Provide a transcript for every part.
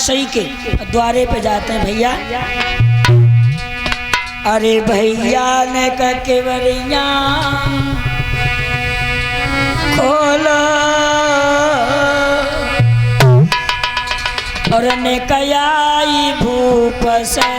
महाशय के द्वारे पे जाते हैं भैया। अरे भैया ने केवरिया खोलो और ने कयाई भूप से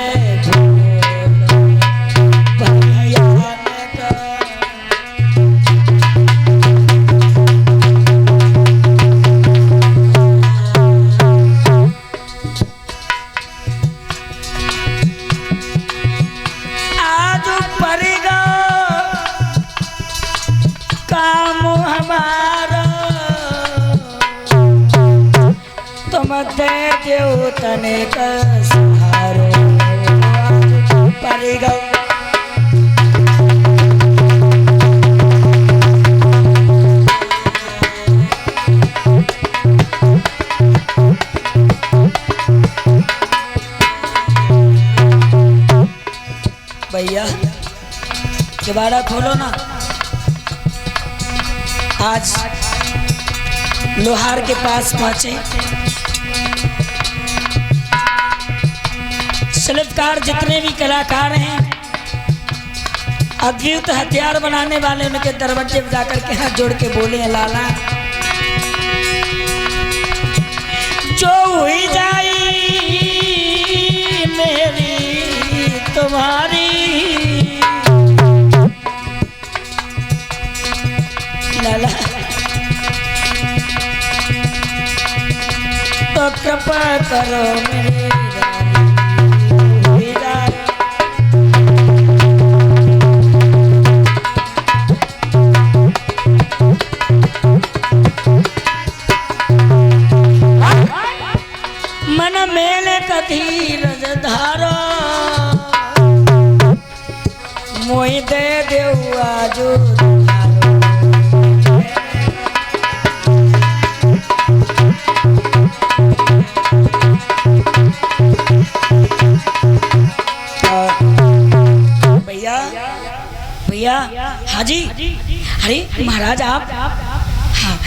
तने का सहारो पड़ेगा। भैया किवाड़ा खोलो ना। आज लोहार के पास पहुंचे। शिल्पकार जितने भी कलाकार हैं, अद्भुत हथियार बनाने वाले, उनके दरवाजे पर जाकर के हाथ जोड़ के बोले हैं लाला जो हुई जाई मेरी तुम्हारी लाला तो कृपा करो मेरे धीरज धारो मोहि दे देऊ आजो भैया भैया हाजी। अरे महाराज आप, हाँ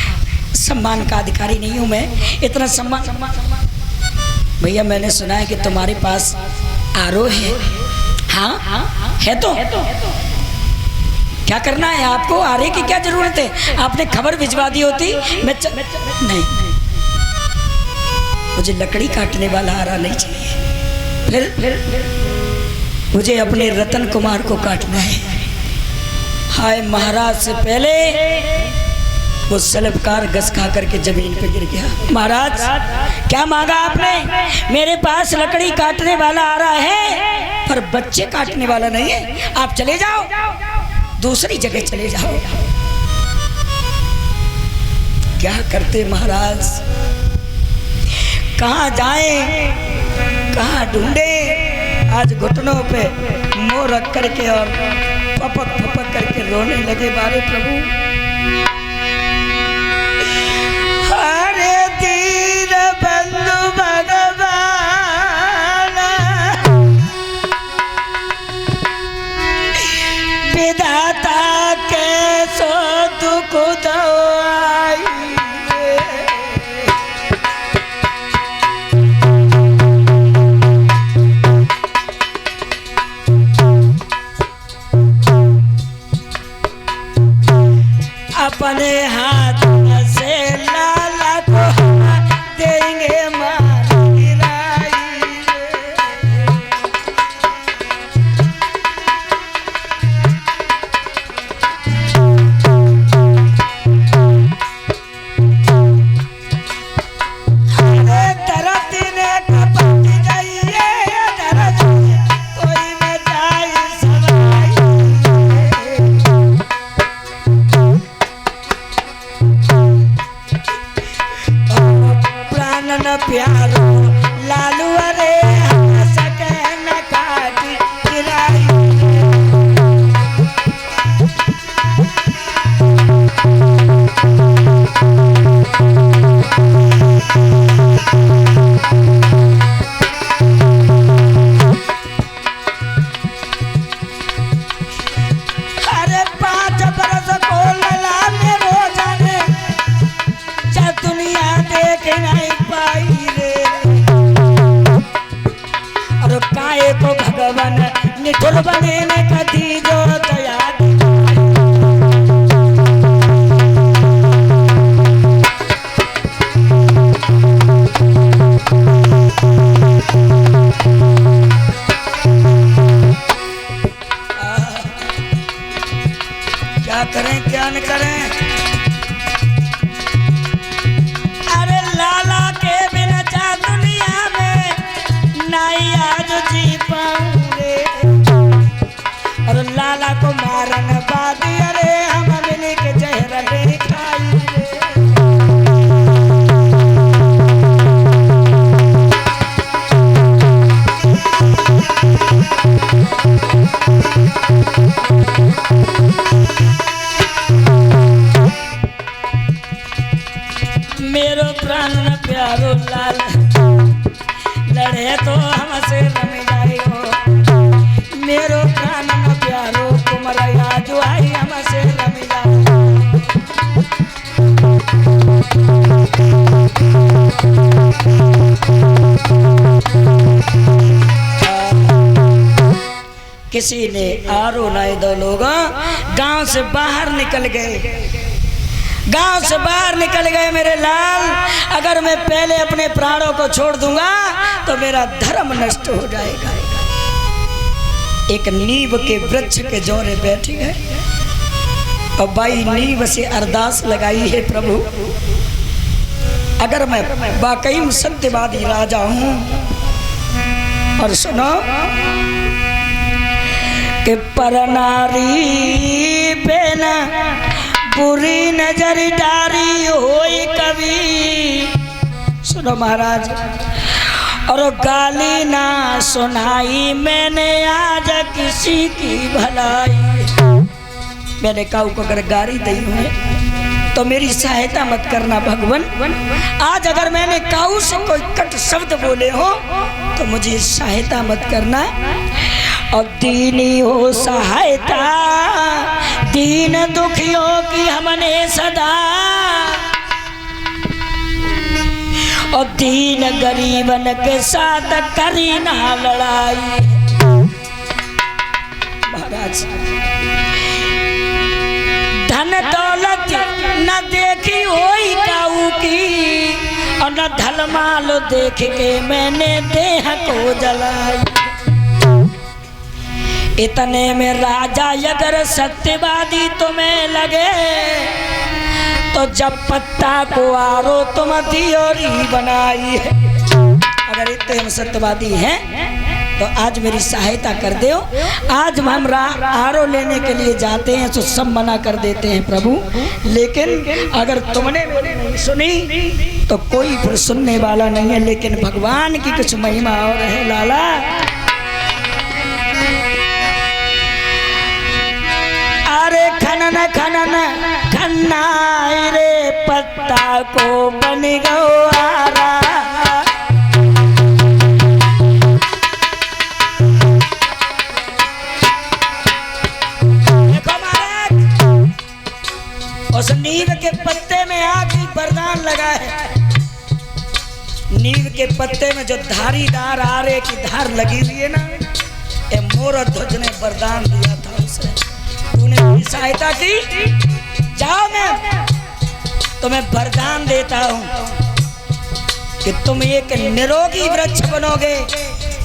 सम्मान का अधिकारी नहीं हूँ मैं, इतना सम्मान। भैया मैंने सुना है कि तुम्हारे पास आरो है। हाँ है तो क्या करना है आपको? आरे की क्या जरूरत है? आपने खबर भिजवा दी होती मैं नहीं, मुझे लकड़ी काटने वाला आरा नहीं चाहिए। फिर मुझे अपने रतन कुमार को काटना है। हाय महाराज से पहले वो शिल्पकार घस खा करके जमीन पे गिर गया। महाराज क्या मांगा आपने? मेरे पास लकड़ी काटने वाला आ रहा है पर बच्चे काटने वाला नहीं है। आप चले जाओ, दूसरी जगह चले जाओ। क्या करते महाराज? कहाँ जाएं, कहाँ ढूंढे? आज घुटनों पे मुंह रख करके और पपक पपक करके रोने लगे। बारे प्रभु विधाता के सो दुख दवाई अपने हाथ से लाला को देंगे मां। प्यारो लालू अरे सके न काट गिराई अरे 5 बरस को लला में रोजाने जब दुनिया देख नहीं पाई रे। पवन निठुर बने में कदी जो दया क्या करें क्या न करें। अरे लाला के बिना जा दुनिया में नहीं आज जी पाऊंगे। और लाला को मारन बाद अरे हम मिल के जहर ले खाएंगे। मेरो प्राण न प्यारो लाल लड़े तो हमसे रम जाएगो। मेरो प्राण न प्यारो कुमरया जो आई हमसे रम जाएगो। किसी ने आरो नहीं दो लोग गांव से बाहर निकल गए। गांव से बाहर निकल गए मेरे लाल। अगर मैं पहले अपने प्राणों को छोड़ दूंगा तो मेरा धर्म नष्ट हो जाएगा। एक नीम के वृक्ष के जौरे बैठी है और बाई नीम से अरदास लगाई है, प्रभु अगर मैं वाकई में सत्यवादी राजा हूं और सुनो कि पर नारी पे ना बुरी नजर डारी होई कभी। सुनो महाराज, और गाली ना सुनाई मैंने आज किसी की भलाई। मैंने काऊ को अगर गाली दी है तो मेरी सहायता मत करना भगवान। आज अगर मैंने काऊ से कोई कट शब्द बोले हो तो मुझे सहायता मत करना। और दीनी हो सहायता दीन दुखियों की हमने सदा। और दीन गरीबन के साथ करी ना लड़ाई। महाराज धन दौलत न देखी होई काऊ की और न धलमाल देख के मैंने देह को जलाई। इतने में राजा अगर सत्यवादी तुम्हें लगे तो जब पत्ता को आरो तुम दियोरी बनाई है। अगर इतने हम सत्यवादी हैं तो आज मेरी सहायता कर दो। आज हम आरो लेने के लिए जाते हैं तो सब मना कर देते हैं प्रभु। लेकिन अगर तुमने मेरी नहीं सुनी तो कोई फिर सुनने वाला नहीं है। लेकिन भगवान की कुछ महिमा और है लाला। अरे खनन खनन खन्नाई रे पत्ता को बन गवारा। देखो महाराज उस नीम के पत्ते में आगे वरदान लगा है। नीम के पत्ते में जो धारीदार आरे की धार लगी हुई है ना, ये मोर ध्वज ने वरदान दिया था उसे। तूने सहायता की, जाओ मैं तुम्हें वरदान देता हूं कि तुम एक निरोगी वृक्ष बनोगे।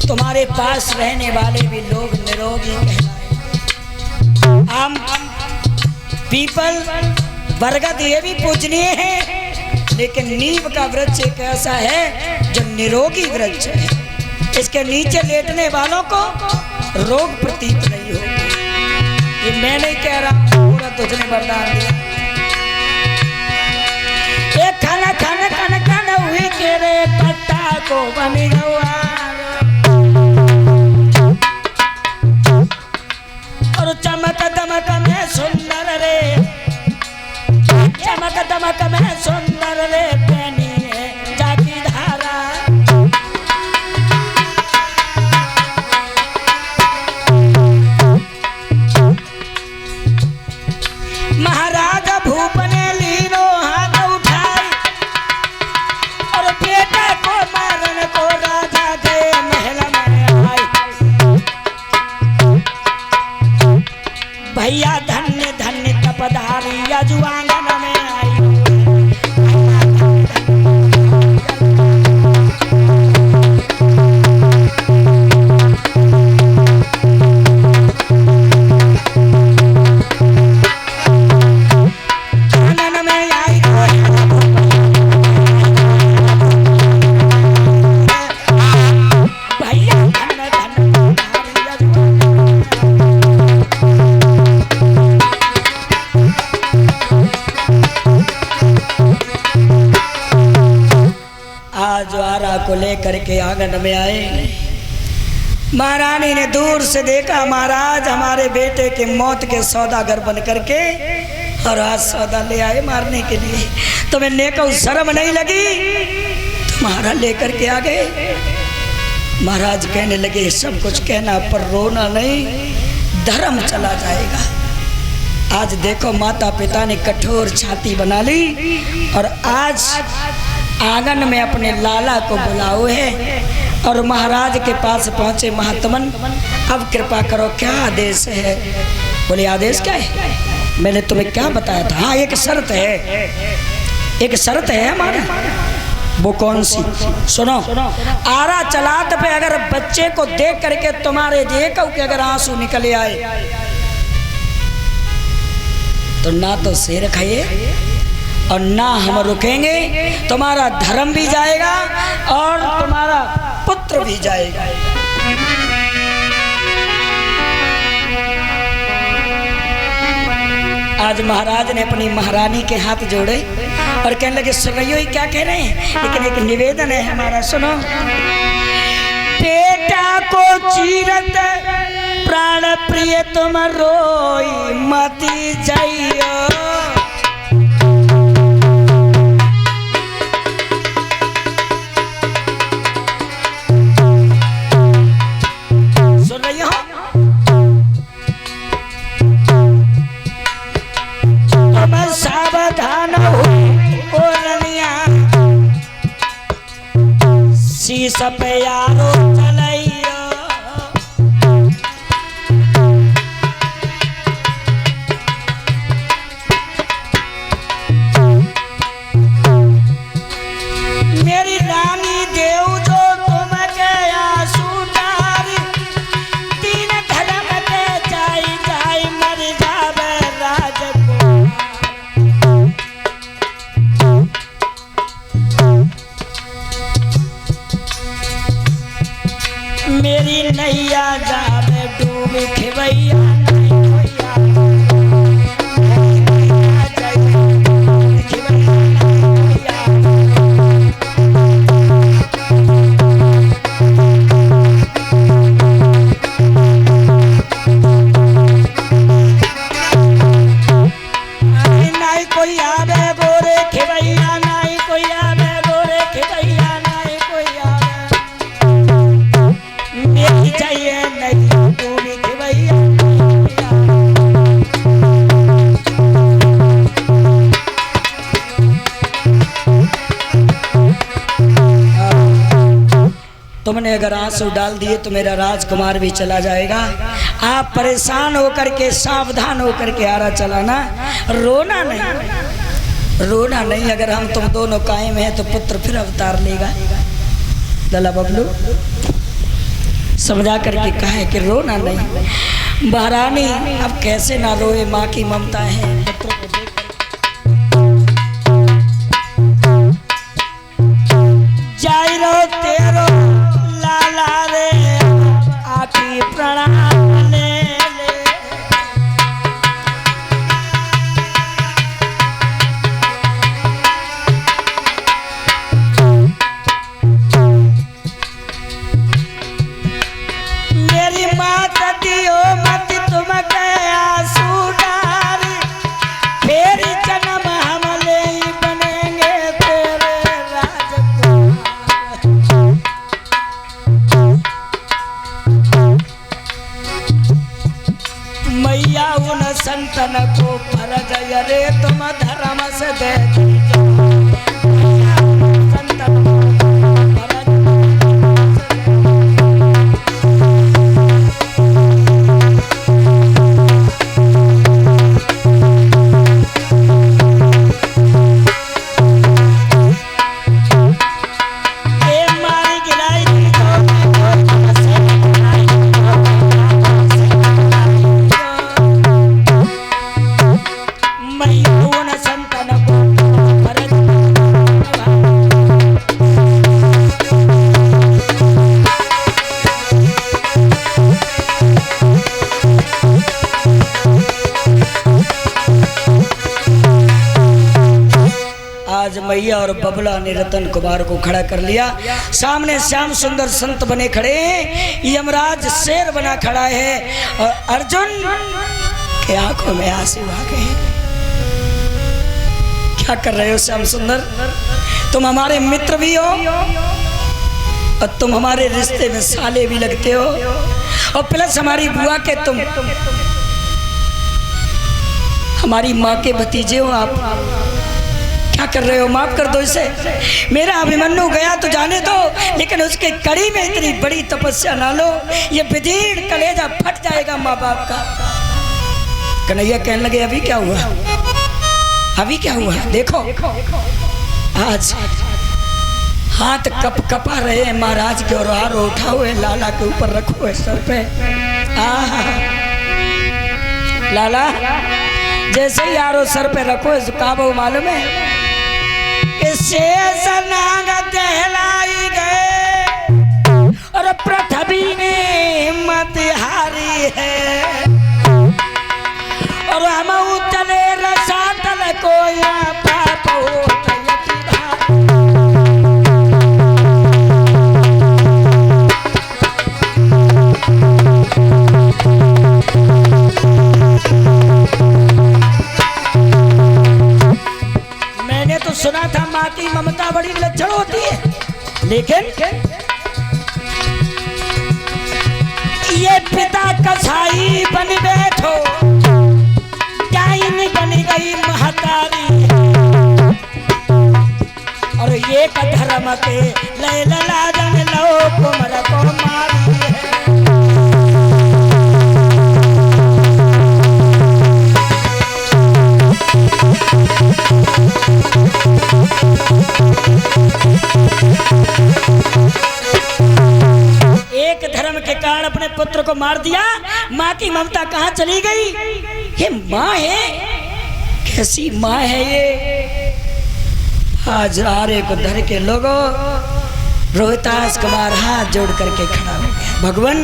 तुम्हारे पास रहने वाले भी लोग निरोगी कहलाए। आम पीपल बरगद ये भी पूजनीय है, लेकिन नीम का वृक्ष एक ऐसा है जो निरोगी वृक्ष है। इसके नीचे लेटने वालों को रोग प्रतीत नहीं होगा। ये मैं नहीं कह रहा, पूरा तुझने वरदान दिया। एक खाना खाना खाना खाना हुई के रे पत्ता को बनी और चमक दमक में सुंदर रे, चमक दमक में सुंदर रे पैनी है जाकी धारा। महाराज भूप ने लीनो हाथ उठाई और बेटे को मारन को राजा के महल में आई। आंगन में आए। महारानी ने दूर से देखा महाराज हमारे बेटे के मौत के सौदागर बन करके और आज सौदा ले आए मारने के लिए। तुम्हें नेको शर्म नहीं लगी? तुम्हारा लेकर के आ गए। महाराज कहने लगे सब कुछ कहना पर रोना नहीं, धर्म चला जाएगा। आज देखो माता पिता ने कठोर छाती बना ली और आज आंगन में अपने लाला को बुलाओ है और महाराज के पास पहुंचे। महात्मन अब कृपा करो क्या आदेश है? बोले आदेश क्या है? मैंने तुम्हें क्या बताया था? हाँ एक शर्त है, एक शर्त है हमारी। वो कौन सी? सुनो। आरा चलात पे अगर बच्चे को देख करके तुम्हारे देखो कि अगर आंसू निकले आए तो ना तो शेर खाइए और ना हम रुकेंगे। तुम्हारा धर्म भी जाएगा और तुम्हारा पुत्र भी जाएगा। आज महाराज ने अपनी महारानी के हाथ जोड़े और कहने लगे सुनियो ही क्या कह रहे हैं, लेकिन एक निवेदन है हमारा, सुनो। बेटा को चीरत प्राण प्रिय तुम रोई मती जाइयो। सुन रही हो? तुम सावधान हो ओरनिया शीश पे यारो चलैया। मेरी रानी देव जो तुम गया सुधारी तीन धर्म के जाई जाई मर जावे राजकुमार। मेरी नैया जावे डूब खेवैया तुमने अगर आंसू डाल दिए तो मेरा राजकुमार भी चला जाएगा। आप परेशान होकर के सावधान होकर के आरा चलाना, रोना नहीं, रोना नहीं। अगर हम तुम दोनों कायम हैं तो पुत्र फिर अवतार लेगा। लला बबलू समझा करके कहा है कि रोना नहीं। महारानी अब कैसे ना रोए, माँ की ममता है। जाई रो तेरो लाला रे आखी प्रणाम ले ले। मेरी मात दियो मत तुम गया सुधारी फिर जन्म हम ले बनेंगे तेरे राजकुमार। मैया उन संतन को फरज रे तुम धर्म से दे दीजिए। संतन को संतन को और बबला ने रतन कुमार को खड़ा कर लिया। सामने श्याम सुंदर संत बने खड़े हैं, यमराज शेर बना खड़ा है और अर्जुन के आंखों में आंसू आ गए। क्या कर रहे हो श्याम सुंदर? तुम हमारे मित्र भी हो और तुम हमारे रिश्ते में साले भी लगते हो और प्लस हमारी बुआ के तुम हमारी माँ के भतीजे हो। आप क्या कर रहे हो? माफ कर दो इसे। मेरा अभिमन्यु गया तो जाने दो, लेकिन उसके कड़ी में इतनी बड़ी तपस्या ना लो, ये विदीर्ण कलेजा फट जाएगा माँ बाप का। कन्हैया कहने लगे अभी क्या हुआ? अभी क्या हुआ? देखो आज हाथ कप कपा रहे हैं महाराज के और हार उठा हुए लाला के ऊपर रखो है सर पे। लाला जैसे ही यारो सर पे रखो है का वो मालूम है कि शेष नाग कहलाई गए और पृथ्वी ने मत हारी है और हम चले रसातल को यहाँ पाप हो। मैंने तो सुना था माँ की ममता बड़ी विलक्षण होती है, लेकिन ये पिता कसाई बन बैठो, डाइन बन गई महतारी और ये धर्म के लैला जन लो कुमर को मारी है। एक धर्म के कारण अपने पुत्र को मार दिया। माँ की ममता कहाँ चली गई? ये माँ है, कैसी माँ है ये? आज आरे को धर के लोगों रोहतास कुमार हाथ जोड़ करके खड़ा हो गया। भगवान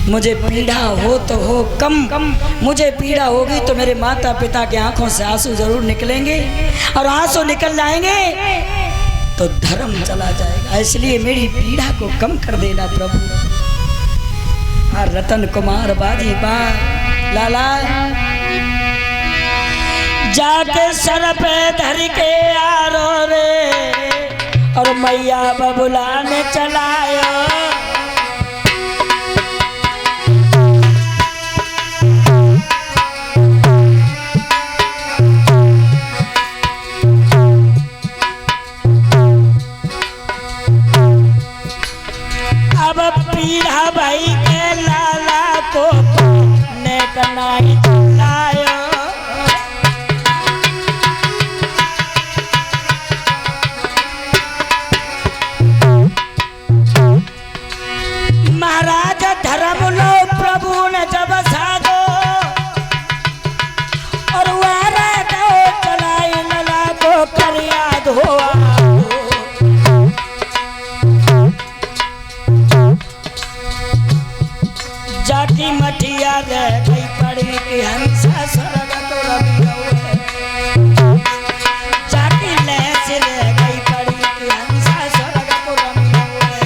मुझे पीड़ा हो तो हो कम, मुझे पीड़ा होगी तो मेरे माता पिता के आंखों से आंसू जरूर निकलेंगे और आंसू निकल जाएंगे तो धर्म चला जाएगा, इसलिए मेरी पीड़ा को कम कर देना प्रभु। हाँ रतन कुमार बाजी बा लाला जाके सर पे धर के आरो रे और मैया बबुला ने चलाया। अब पीढ़ा भाई के लाला को ने कनाई चलायो। महाराज धर्म लो प्रभु ने जब साधो और वारा को चलाई लला को करिया धोआ। जाकी मठिया रह गई पड़ी कि हंसा स्वर्ग को रवि गए। जाकी लहस रह गई पड़ी कि हंसा स्वर्ग को रवि गए।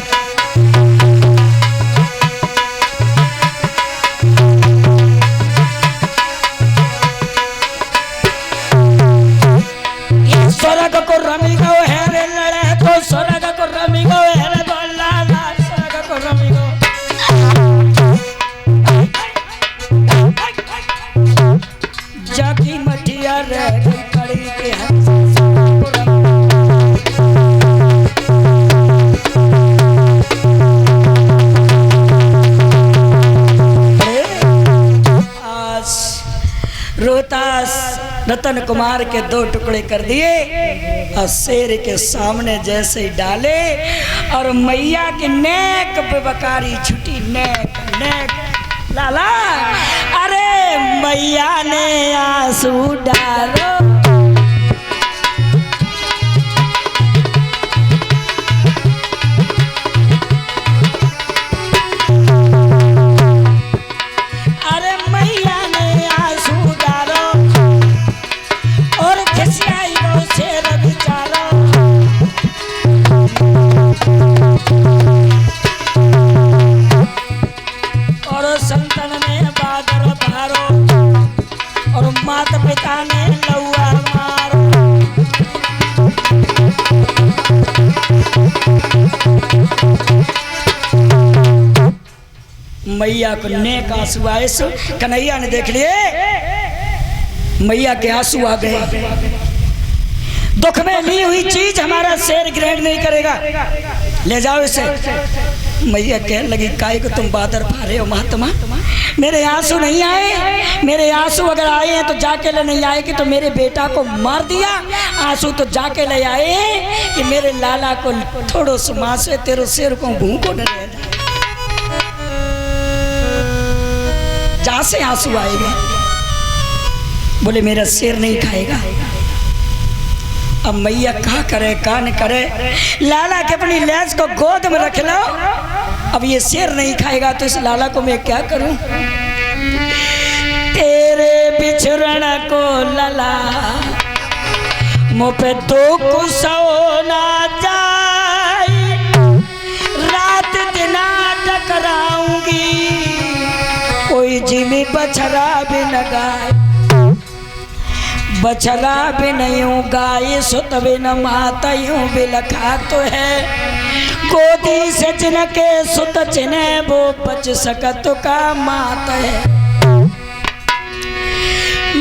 स्वर्ग को रवि गए है रे लड़े तो स्वर्ग को रवि गए है रे बोला स्वर्ग को रवि गए। जाकी मठिया रह गई पड़ी के आज रोहतास रतन कुमार के दो टुकड़े कर दिए और शेर के सामने जैसे ही डाले और मैया की नेक पे बकारी छुटी। नेक नेक लाला अरे मैया ने आंसू डालो। अरे मैया ने आंसू डालो और खिसियाई गो शेर बिचारा। मैया को नेक आंसू आए। कन्हैया ने देख लिए मैया के आंसू आ गए। दुख में ली हुई चीज हमारा शेर ग्रहण नहीं करेगा, ले जाओ इसे। मैया कहने लगी काय को तुम बादर पा रहे हो महात्मा, मेरे आंसू नहीं आए। मेरे आंसू अगर आए हैं तो जाके ले नहीं आए कि तो मेरे बेटा को मार दिया। आंसू तो जाके ले आए कि मेरे लाला को थोड़ो सुमा से तेरे शेर को भूखो न रह जाए। जहां से आंसू आएगा बोले मेरा शेर नहीं खाएगा। अब मैया कहा करे कहा न करे, लाला के अपनी लैस को गोद में रख लो। अब ये शेर नहीं खाएगा तो इस लाला को मैं क्या करूं। तेरे बिछड़न को लला मुँह पे दुख सो ना जाए, रात दिन टकराऊंगी कोई जिमी बछड़ा भी न गाय। बछड़ा भी नहीं गाय सुत भी न माता यूं भी लखा तो है। गोदी से जिनके सुत चिन्ह वो बच सकत का मात है।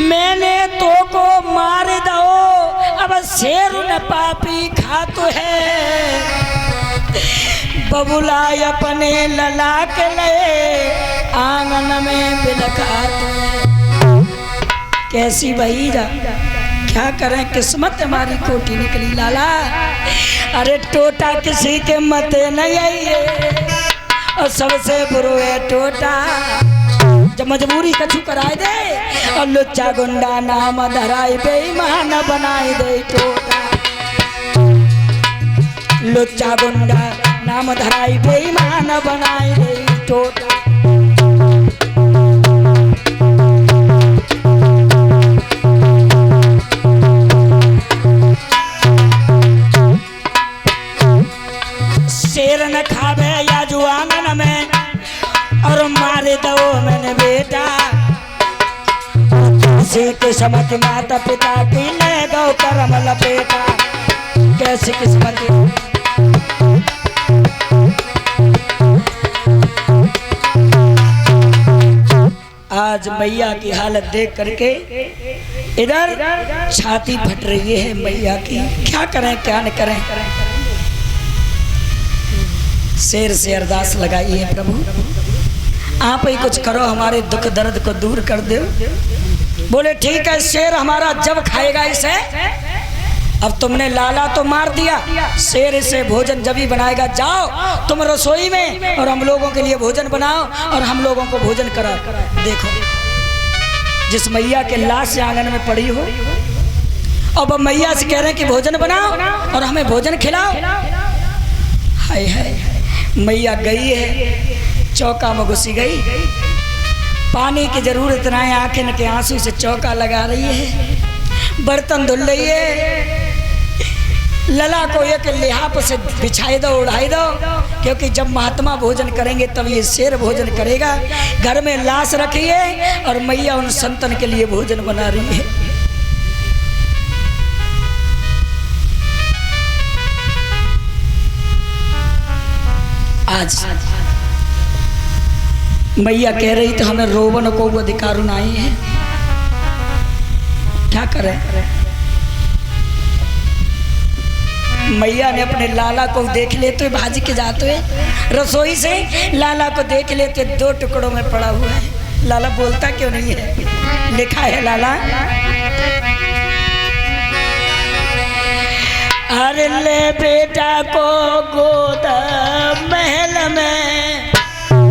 मैंने तो को मार दो अब शेर न पापी खा तो है। बबुला अपने लला के लिए आंगन में बिलखा तो है। कैसी भैया क्या करें, किस्मत हमारी खोटी निकली लाला। अरे टोटा किसी के मत नहीं है और सबसे बुरो है टोटा। जब मजबूरी कछु कराए दे और लुच्चा गुंडा नाम धराई बेईमान बनाए दे टोटा। लुच्चा गुंडा नाम धराई बेईमान बनाए दे टोटा। शेर न खावे या जो आंगन में और मारे दो मैंने बेटा। किसी किस्मत माता पिता की ले गो करम लपेटा। कैसी किस्मत। आज मैया की हालत देख करके इधर छाती फट रही है मैया की। क्या करें क्या न करें। शेर से अरदास लगाई है प्रभु आप ही कुछ करो हमारे दुख दर्द को दूर कर दो। बोले ठीक है शेर हमारा जब खाएगा इसे। अब तुमने लाला तो मार दिया, शेर इसे भोजन जब ही बनाएगा। जाओ तुम रसोई में और हम लोगों के लिए भोजन बनाओ और हम लोगों को भोजन कराओ। देखो जिस मैया के लाश आंगन में पड़ी हो अब मैया से कह रहे हैं कि भोजन बनाओ और हमें भोजन खिलाओ। हाय हाय मैया गई है चौका में घुसी गई। पानी की जरूरत ना है, आंखें के आंसू से चौका लगा रही है, बर्तन धुल रही है। लला को एक लिहाफ से बिछाई दो उड़ाई दो, क्योंकि जब महात्मा भोजन करेंगे तब ये शेर भोजन करेगा। घर में लाश रखी है और मैया उन संतन के लिए भोजन बना रही है। आज मैया कह रही तो हमें रोवन को वो अधिकार नहीं है, क्या करें। मैया ने अपने लाला को देख लेते भाजी के जाते रसोई से लाला को देख लेते दो टुकड़ों में पड़ा हुआ है। लाला बोलता क्यों नहीं है, लिखा है लाला अरे ले बेटा को गोद महल में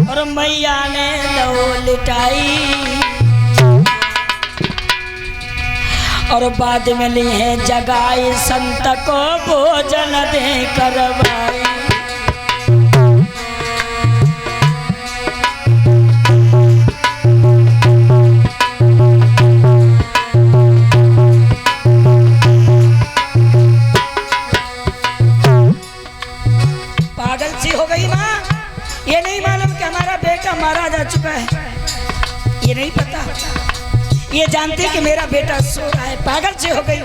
और मैया ने लो लिटाई और बाद में ली है जगाई संत को भोजन दे करवाई। पागल सी हो गई माँ, ये नहीं मालूम कि हमारा बेटा मारा जा चुका है, ये नहीं पता। ये जानते कि मेरा बेटा सो रहा है, पागल से हो गई।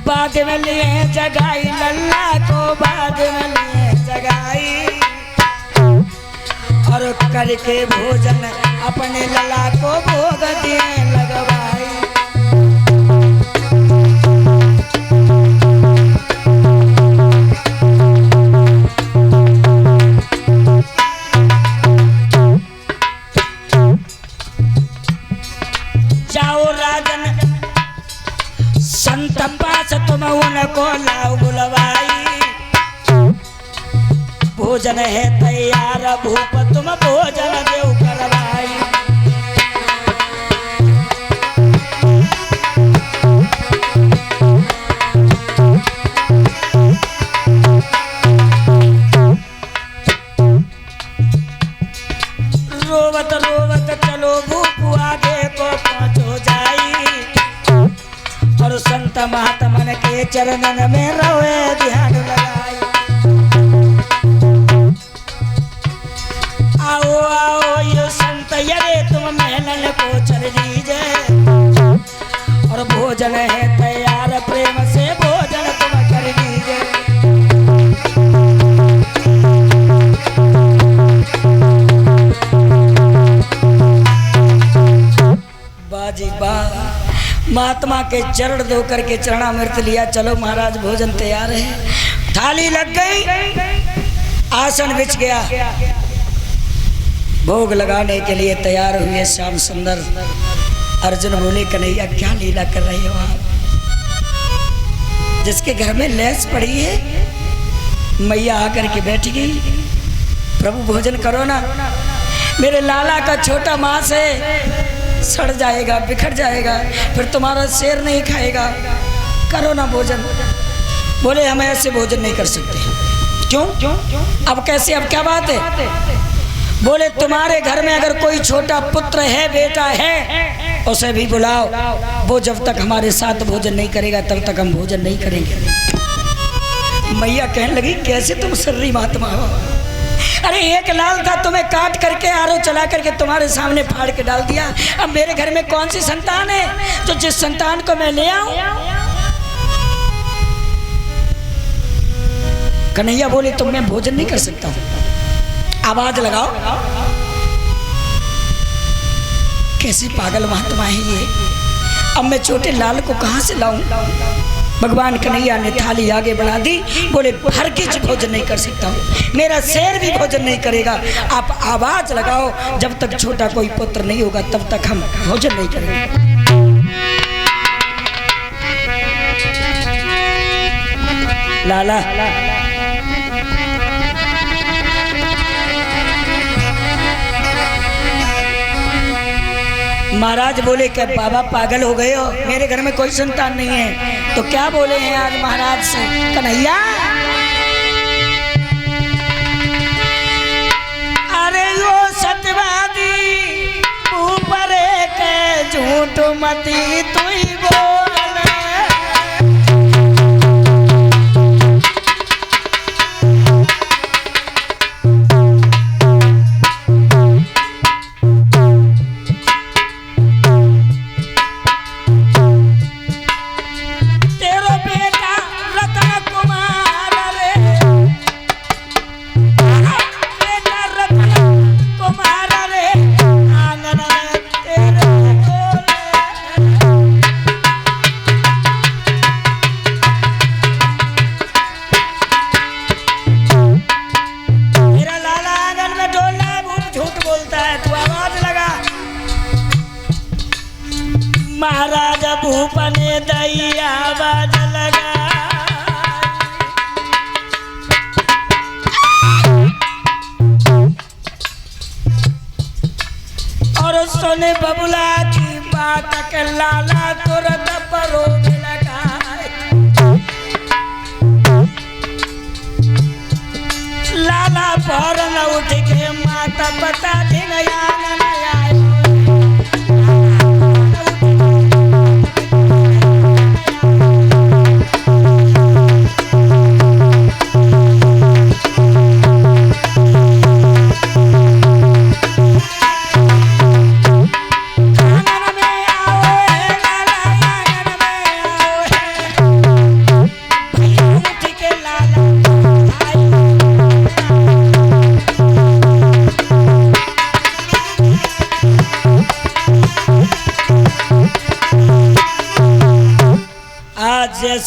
बाद में लिए जगाई लल्ला को, बाद में लिए जगाई करके भोजन अपने लला को भोग दिए लगवाई। जाओ राजन संत पास तुम उनको लाओ बुलवाई। भोजन है तैयार भूप तुम भोजन देव करवाई। रोवत रोवत चलो भूप आगे को पहुंचो जाई। और संत महात्मन के चरणन में रोए ध्यान लगाई। आओ आओ ये संत यरे तुम महलन को चल दीजिए। और भोजन है तैयार प्रेम से भोजन तुम कर दीजिए। बाजी बा महात्मा के चरण धो करके चरणामृत लिया। चलो महाराज भोजन तैयार है। थाली लग गई, आसन बिछ गया, भोग लगाने के लिए तैयार हुए श्याम सुंदर। अर्जुन बोले कन्हैया क्या लीला कर रहे हो आप? जिसके घर में लैस पड़ी है मैया आकर के बैठ गई। प्रभु भोजन करो ना, मेरे लाला का छोटा मांस है, सड़ जाएगा बिखर जाएगा, फिर तुम्हारा शेर नहीं खाएगा, करो ना भोजन। बोले हम ऐसे भोजन नहीं कर सकते। क्यों? अब कैसे, अब क्या बात है? बोले तुम्हारे घर में अगर कोई छोटा पुत्र है बेटा है उसे भी बुलाओ। वो जब तक हमारे साथ भोजन नहीं करेगा तब तक हम भोजन नहीं करेंगे। मैया कहने लगी कैसे तुम सर्री महात्मा हो? अरे एक लाल था तुम्हें काट करके आरो चला करके तुम्हारे सामने फाड़ के डाल दिया। अब मेरे घर में कौन सी संतान है तो जिस संतान को मैं ले आऊं? कन्हैया बोले तुम मैं भोजन नहीं कर सकता हूं। आवाज लगाओ। कैसी पागल महात्मा है ये? अब मैं छोटे लाल को कहां से लाऊं? भगवान कन्हैया ने थाली आगे बढ़ा दी। बोले हर किस भोजन नहीं कर सकता हूँ, मेरा शेर भी भोजन नहीं करेगा। आप आवाज लगाओ, जब तक छोटा कोई पुत्र नहीं होगा तब तक हम भोजन नहीं करेंगे। लाला महाराज बोले क्या बाबा पागल हो गए हो? मेरे घर में कोई संतान नहीं है। तो क्या बोले हैं आज महाराज से? कन्हैया अरे यो सत्यवादी ऊपर के झूठ मती तू ही बोल। महाराजा भूप ने दैया बाज लगा। और सोने बबुला की बात के लाला तुरंत परो लगा। लाला फौरन उठ के माता पता दिन आंगन आए।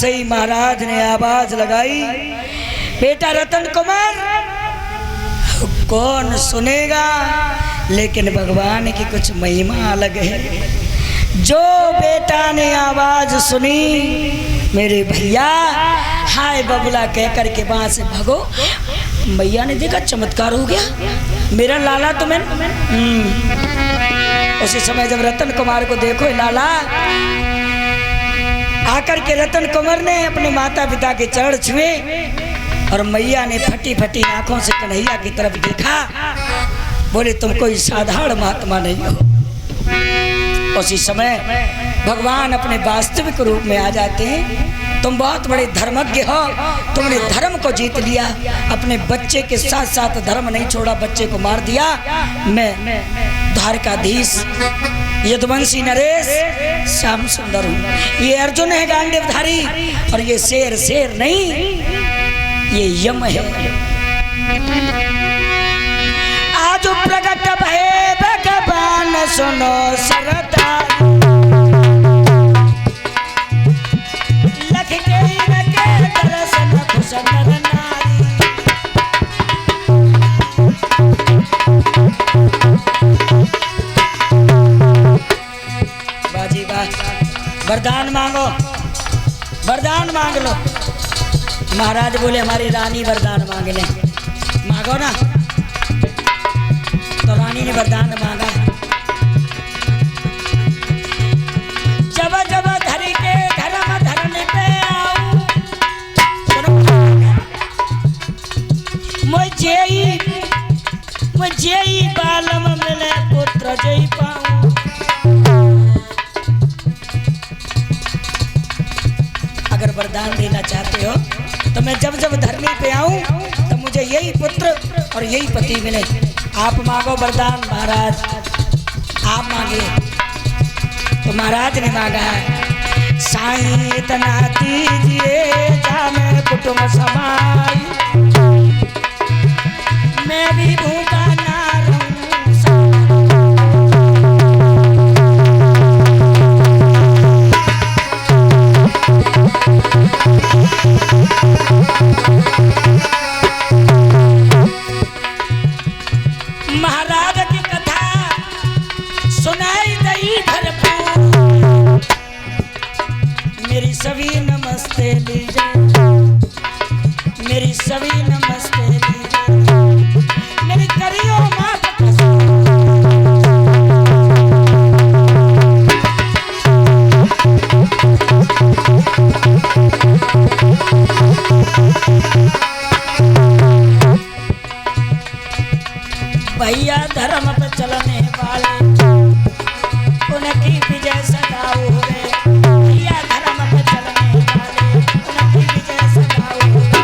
जैसे ही महाराज ने आवाज लगाई, बेटा रतन कुमार, कौन सुनेगा, लेकिन भगवान की कुछ महिमा अलग है। जो बेटा ने आवाज सुनी, मेरे भैया हाय बबुला कह करके वहां से भगो। मैया ने देखा चमत्कार हो गया, मेरा लाला तो मैं। उसी समय जब रतन कुमार को देखो, लाला आकर के रतन कुमार ने अपने माता पिता के चरण छुए और मैया ने फटी फटी आंखों से कन्हैया की तरफ देखा, बोले तुम कोई साधारण महात्मा नहीं हो। उसी समय भगवान अपने वास्तविक रूप में आ जाते हैं। तुम बहुत बड़े धर्मज्ञ हो, तुमने धर्म को जीत लिया, अपने बच्चे के साथ साथ धर्म नहीं छोड़ा, बच्चे को मार दिया। मैं द्वारकाधीश यदुवंशी नरेश श्याम सुंदर हूँ। ये अर्जुन है गांडीवधारी, और ये शेर शेर नहीं, ये यम है। आज प्रकट भये भगवान सुनो सरदार, लख के दर्शन खुश नर नारी। बाजी बा, वरदान मांगो, वरदान मांग लो। महाराज बोले हमारी रानी वरदान मांग ले। मांगो ना। तो रानी ने वरदान मांगा, जब जब धरी के धर्म धरने पे आऊं, मुझे ही बालम मिले पुत्र जय पाऊं। अगर वरदान देना चाहते हो तो मैं जब जब धरनी पे आऊं तो मुझे यही पुत्र और यही पति मिले। आप मांगो वरदान महाराज, आप मांगिए। तो महाराज ने मांगा, साईं इतना दीजिए जामे कुटुंब समाई, मैं भी भूखा ना रहूं। महाराज की कथा सुनाई दई भरपूर, मेरी सभी नमस्ते लीजिए, मेरी सभी नमस्ते लीजिए, मेरी करियो माफ भैया धर्म पे चलने वाले उनकी विजय सदा होवे। भैया धर्म पे चलने वाले उनकी विजय सदा होवे।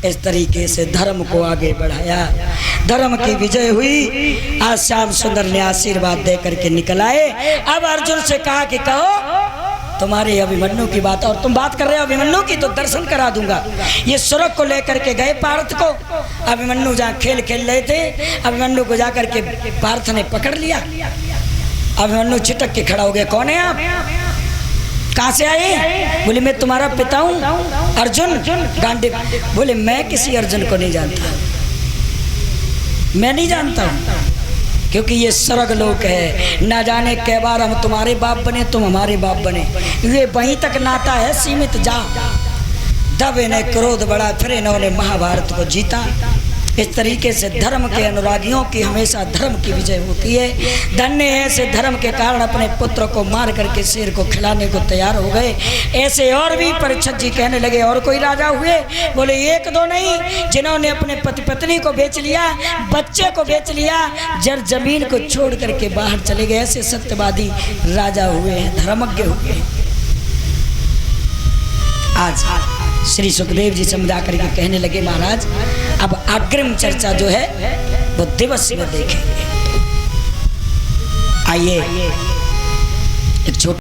इस तरीके से धर्म को आगे बढ़ाया, धर्म की विजय हुई। आज श्याम सुंदर ने आशीर्वाद दे करके निकल आए। अब अर्जुन से कहा कि कहो तुम्हारे अभिमन्यु की बात, और तुम बात कर रहे हो अभिमन्यु की, तो दर्शन करा दूंगा। ये सुरग को लेकर के गए पार्थ को। अभिमन्यु जहाँ खेल खेल रहे थे, अभिमन्यु को जाकर के पार्थ ने पकड़ लिया। अभिमन्यु चिटक के खड़ा हो गया, कौन है आप, कहाँ से आए? बोले मैं तुम्हारा पिता हूँ अर्जुन गांडीव। बोले मैं किसी अर्जुन को नहीं जानता, मैं नहीं जानता हूँ, क्योंकि ये स्वर्ग लोक है। ना जाने कै बार हम तुम्हारे बाप बने, तुम हमारे बाप बने, ये वहीं तक नाता है सीमित। जा तब इन्हें क्रोध बढ़ा, फिर इन्होंने महाभारत को जीता। इस तरीके से धर्म के अनुरागियों की हमेशा धर्म की विजय होती है। धन्य है ऐसे धर्म के कारण अपने पुत्र को मार करके शेर को खिलाने को तैयार हो गए। ऐसे और भी परीक्षित जी कहने लगे, और कोई राजा हुए? बोले एक दो नहीं, जिन्होंने अपने पति पत्नी को बेच लिया, बच्चे को बेच लिया, जर जमीन को छोड़ करके बाहर चले गए, ऐसे सत्यवादी राजा हुए हैं, धर्मज्ञ हुए। आज श्री सुखदेव जी समझा करके कहने लगे, महाराज अब अग्रिम चर्चा जो है वो दिवस में देखेंगे। आइए एक छोटा